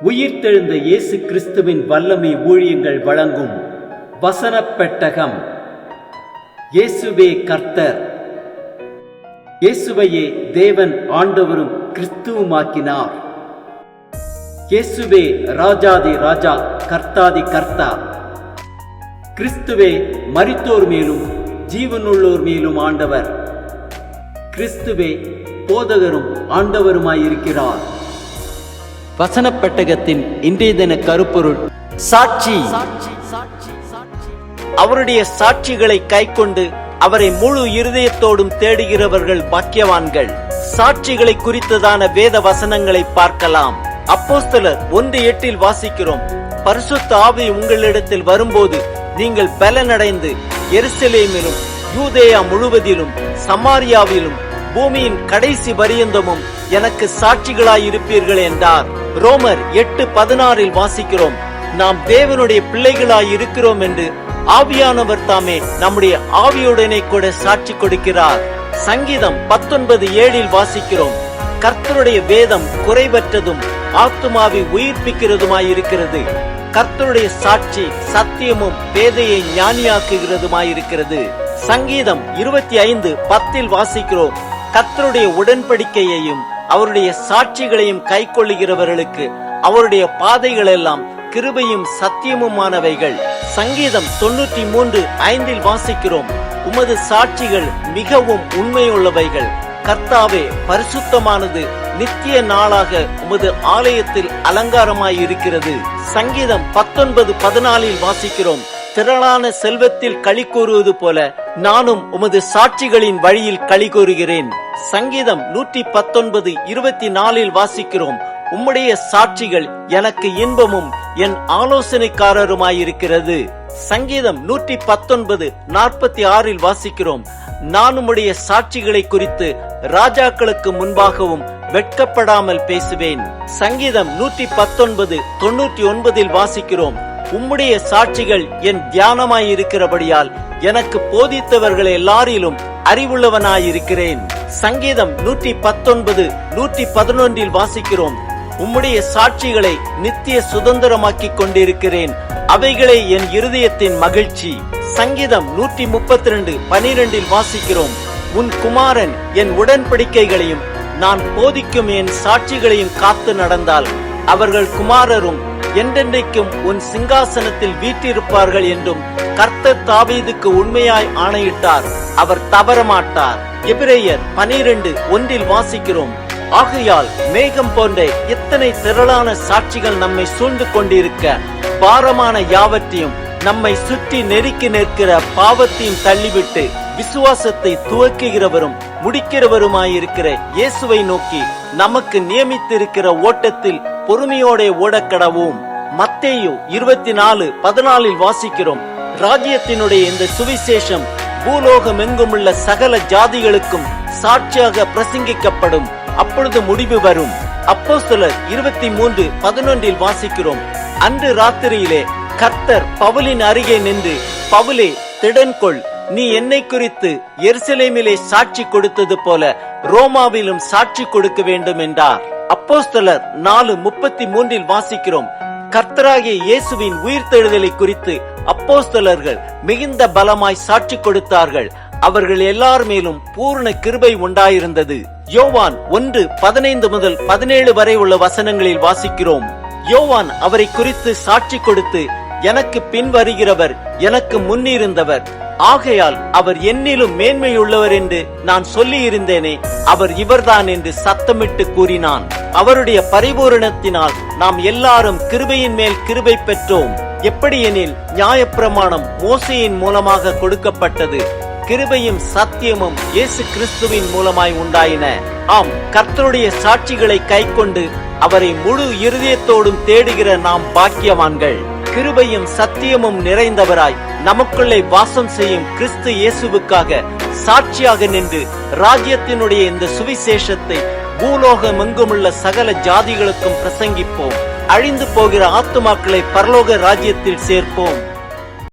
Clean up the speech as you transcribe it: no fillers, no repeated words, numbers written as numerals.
உயிர்த்தெழுந்த இயேசு கிறிஸ்துவின் வல்லமை ஊழியங்கள் வழங்கும் வசனப் பெட்டகம். இயேசுவே கர்த்தர். இயேசுவையே தேவன் ஆண்டவரும் கிறிஸ்துவுமாக்கினார். இயேசுவே ராஜாதி ராஜா, கர்த்தாதி கர்த்தா. கிறிஸ்துவே மரித்தோர் மேலும் ஜீவனுள்ளோர் மேலும் ஆண்டவர். கிறிஸ்துவே போதகரும் ஆண்டவருமாயிருக்கிறார். வசனப் பெட்டகத்தின் இன்றைய தின கருப்பொருள் சாட்சி. அவருடைய சாட்சிகளை கைக்கொண்டு அவரை முழு இருதயத்தோடும் தேடுகிறவர்கள் பாக்கியவான்கள். சாட்சிகளை குறித்ததான வேத வசனங்களை பார்க்கலாம். அப்போஸ்தலர் 1:8 வாசிக்கிறோம், பரிசுத்த ஆவி உங்களிடத்தில் வரும்போது நீங்கள் பலனடைந்து எருசலேமிலும் யூதேயா முழுவதிலும் சமாரியாவிலும் பூமியின் கடைசி பரியந்தமும் எனக்கு சாட்சிகளாயிருப்பீர்கள் என்றார். ரோமர் 8:16 வாசிக்கிறோம், நாம் தேவனுடைய பிள்ளைகளாய் இருக்கிறோம் என்று ஆவியானவர் தாமே நம்முடைய ஆவியுடனே கூட சாட்சி கொடுக்கிறார். சங்கீதம் 19:7 வாசிக்கிறோம், கர்த்தருடைய வேதம் குறைவற்றதும் ஆத்துமாவை உயிர்ப்பிக்கிறதுமாயிருக்கிறது. கர்த்தருடைய சாட்சி சத்தியமும் பேதையை ஞானியாக்குகிறதுமாயிருக்கிறது. சங்கீதம் 25:10 வாசிக்கிறோம், கர்த்தருடைய உடன்படிக்கையையும் அவருடைய சாட்சிகளையும் கைக்கொள்ளுகிறவர்களுக்கு அவருடைய பாதைகள் எல்லாம் கிருபையும் சத்தியமுமானவைகள். சங்கீதம் 93:5 வாசிக்கிறோம், உமது சாட்சிகள் மிகவும் உண்மையுள்ளவைகள். கர்த்தாவே, பரிசுத்தமானது நித்திய நாளாக உமது ஆலயத்தில் அலங்காரமாயிருக்கிறது. சங்கீதம் 19:14 வாசிக்கிறோம், திரளான செல்வத்தில் களி கூறுவது போல நானும் உமது சாட்சிகளின் வழியில் களி கூறுகிறேன். சங்கீதம் 119:24 வாசிக்கிறோம், உம்முடைய சாட்சிகள் எனக்கு இன்பமும் என் ஆலோசனைக்காரருமாயிருக்கிறது. சங்கீதம் 119:46 வாசிக்கிறோம், நான் உம்முடைய சாட்சிகளை குறித்து ராஜாக்களுக்கு முன்பாகவும் வெட்கப்படாமல் பேசுவேன். சங்கீதம் 119:99 வாசிக்கிறோம், உம்முடைய சாட்சிகள் என் தியானமாயிருக்கிறபடியால் எனக்கு போதித்தவர்கள் எல்லாரிலும் அறிவுள்ளவனாயிருக்கிறேன். சங்கீதம் 119:111 வாசிக்கிறோம், உம்முடைய சாட்சிகளை நித்திய சுதந்திரமாக்கி கொண்டிருக்கிறேன், அவைகளே என் இருதயத்தின் மகிழ்ச்சி. சங்கீதம் 132:12 வாசிக்கிறோம், உன் குமாரன் என் உடன்படிக்கைகளையும் நான் போதிக்கும் என் சாட்சிகளையும் காத்து நடந்தால் அவர்கள் குமாரரும் என்றென்றைக்கும் உன் சிங்காசனத்தில் வீற்றிருப்பார்கள் என்றும் கர்த்தர் தாவீதுக்கு உண்மையாய் ஆணையிட்டார், அவர் தவறமாட்டார். எபிரேயர் 12:1 வாசிக்கிறோம், ஆகையால் மேகம் போன்ற எத்தனை திரளான சாட்சிகள் நம்மை சூழ்ந்து கொண்டிருக்க பாரமான யாவற்றையும் நம்மை சுற்றி நெருக்கி நிற்கிற பாவத்தையும் தள்ளிவிட்டு விசுவாசத்தை துவக்குகிறவரும் முடிக்கிறவருமாயிருக்கிற இயேசுவை நோக்கி நமக்கு நியமித்திருக்கிற ஓட்டத்தில் பொறுமையோட ஓடக்கடவும். மத்தேயு 24:14 வாசிக்கிறோம், ராஜ்யத்தினுடைய இந்த சுவிசேஷம் பூலோகம் எங்குமுள்ள சகல ஜாதிகளுக்கும் சாட்சியாக பிரசங்கிக்கப்படும், அப்பொழுது முடிவு வரும். அப்போஸ்தலர் 23:11 வாசிக்கிறோம், அன்று ராத்திரியிலே கர்த்தர் பவுலின் அருகே நின்று, பவுலே திடன்கொள், நீ என்னை குறித்து எருசலேமிலே சாட்சி கொடுத்தது போல ரோமாவிலும் சாட்சி கொடுக்க வேண்டும் என்றார். அப்போஸ்தலர் 4:33 வாசிக்கிறோம், கர்த்தராகிய இயேசுவின் உயிர்த்தெழுதலை குறித்து அப்போஸ்தலர்கள் மிகுந்த பலமாய் சாட்சி கொடுத்தார்கள், அவர்கள் எல்லார் மேலும் பூர்ண கிருபை உண்டாயிருந்தது. யோவான் 1:15 முதல் 17 வரை உள்ள வசனங்களில் வாசிக்கிறோம், யோவான் அவரை குறித்து சாட்சி கொடுத்து, எனக்கு பின் வருகிறவர் எனக்கு முன்னிருந்தவர், ஆகையால் அவர் என்னிலும் மேன்மையுள்ளவர் என்று நான் சொல்லி இருந்தேனே, அவர் இவர்தான் என்று சத்தமிட்டு கூறினான். அவருடைய பரிபூரணத்தினால் நாம் எல்லாரும் கிருபையின் மேல் கிருபை பெற்றோம். எப்படியெனில் நியாயப்பிரமாணம் மோசேயின் மூலமாக கொடுக்கப்பட்டது, கிருபையும் சத்தியமும் இயேசு கிறிஸ்துவின் மூலமாய் உண்டாயின. ஆம், கர்த்தருடைய சாட்சிகளை கைக்கொண்டு அவரை முழு இருதயத்தோடும் தேடுகிற நாம் பாக்கியவான்கள். கிருபையும் சத்தியமும் நிறைந்தவராய் நமக்குள்ளே வாசம் செய்யும் கிறிஸ்து இயேசுவுக்காக சாட்சியாக நின்று ராஜ்யத்தினுடைய இந்த சுவிசேஷத்தை பூலோகம் எங்குமுள்ள சகல ஜாதிகளுக்கும் பிரசங்கிப்போம். அழிந்து போகிற ஆத்துமாக்களை பரலோக ராஜ்யத்தில் சேர்ப்போம்.